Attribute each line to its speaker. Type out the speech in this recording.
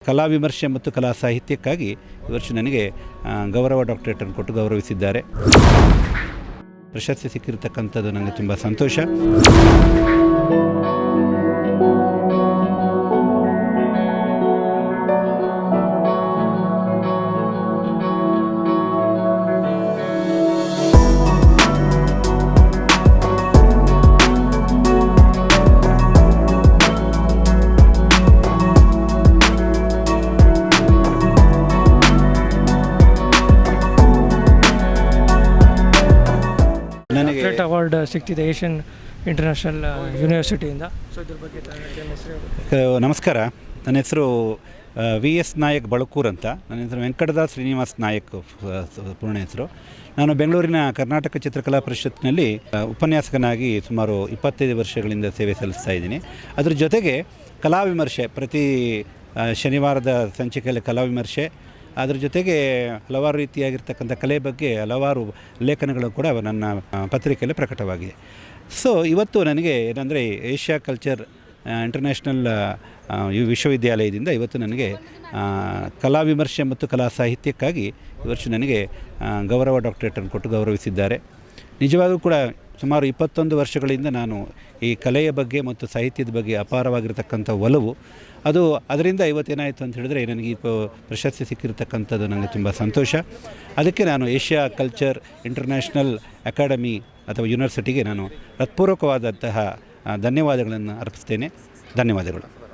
Speaker 1: ಕಲಾ ವಿಮರ್ಶೆ ಮತ್ತು ಕಲಾ ಸಾಹಿತ್ಯಕ್ಕಾಗಿ ಈ ವರ್ಷ ನನಗೆ ಗೌರವ ಡಾಕ್ಟರೇಟನ್ನು ಕೊಟ್ಟು ಗೌರವಿಸಿದ್ದಾರೆ. ಪ್ರಶಸ್ತಿ ಸಿಕ್ಕಿರತಕ್ಕಂಥದ್ದು ನನಗೆ ತುಂಬ ಸಂತೋಷ. ನನಗೆ
Speaker 2: ಅವಾರ್ಡ್ ಸಿಗ್ತಿದೆ ಏಷ್ಯನ್ ಇಂಟರ್ನ್ಯಾಷನಲ್ ಯೂನಿವರ್ಸಿಟಿಯಿಂದ. ಸೊ ಇದ್ರ ಬಗ್ಗೆ
Speaker 1: ನಮಸ್ಕಾರ. ನನ್ನ ಹೆಸರು VS ನಾಯಕ್ ಬಳಕೂರ್ ಅಂತ. ನನ್ನ ಹೆಸರು ವೆಂಕಟದಾಸ್ ಶ್ರೀನಿವಾಸ್ ನಾಯಕ್ ಪೂರ್ಣ ಹೆಸರು. ನಾನು ಬೆಂಗಳೂರಿನ ಕರ್ನಾಟಕ ಚಿತ್ರಕಲಾ ಪರಿಷತ್ನಲ್ಲಿ ಉಪನ್ಯಾಸಕನಾಗಿ ಸುಮಾರು 25 ವರ್ಷಗಳಿಂದ ಸೇವೆ ಸಲ್ಲಿಸ್ತಾ ಇದ್ದೀನಿ. ಅದ್ರ ಜೊತೆಗೆ ಕಲಾ ವಿಮರ್ಶೆ, ಪ್ರತಿ ಶನಿವಾರದ ಸಂಚಿಕೆಯಲ್ಲಿ ಕಲಾ ವಿಮರ್ಶೆ, ಅದರ ಜೊತೆಗೆ ಹಲವಾರು ರೀತಿಯಾಗಿರ್ತಕ್ಕಂಥ ಕಲೆ ಬಗ್ಗೆ ಹಲವಾರು ಲೇಖನಗಳು ಕೂಡ ನನ್ನ ಪತ್ರಿಕೆಯಲ್ಲಿ ಪ್ರಕಟವಾಗಿದೆ. ಸೊ ಇವತ್ತು ನನಗೆ ಏನಂದರೆ ಏಷ್ಯಾ ಕಲ್ಚರ್ ಇಂಟರ್ನ್ಯಾಷನಲ್ ವಿಶ್ವವಿದ್ಯಾಲಯದಿಂದ ಇವತ್ತು ನನಗೆ ಕಲಾ ವಿಮರ್ಶೆ ಮತ್ತು ಕಲಾ ಸಾಹಿತ್ಯಕ್ಕಾಗಿ ಈ ವರ್ಷ ನನಗೆ ಗೌರವ ಡಾಕ್ಟರೇಟನ್ನು ಕೊಟ್ಟು ಗೌರವಿಸಿದ್ದಾರೆ. ನಿಜವಾಗೂ ಕೂಡ ಸುಮಾರು 21 ವರ್ಷಗಳಿಂದ ನಾನು ಈ ಕಲೆಯ ಬಗ್ಗೆ ಮತ್ತು ಸಾಹಿತ್ಯದ ಬಗ್ಗೆ ಅಪಾರವಾಗಿರ್ತಕ್ಕಂಥ ಒಲವು, ಅದರಿಂದ ಇವತ್ತೇನಾಯಿತು ಅಂತ ಹೇಳಿದ್ರೆ ನನಗೆ ಈ ಪ್ರಶಸ್ತಿ ಸಿಕ್ಕಿರತಕ್ಕಂಥದ್ದು ನನಗೆ ತುಂಬ ಸಂತೋಷ. ಅದಕ್ಕೆ ನಾನು ಏಷ್ಯಾ ಕಲ್ಚರ್ ಇಂಟರ್ನ್ಯಾಷನಲ್ ಅಕಾಡೆಮಿ ಅಥವಾ ಯೂನಿವರ್ಸಿಟಿಗೆ ನಾನು ಹೃತ್ಪೂರ್ವಕವಾದಂತಹ ಧನ್ಯವಾದಗಳನ್ನು ಅರ್ಪಿಸ್ತೇನೆ. ಧನ್ಯವಾದಗಳು.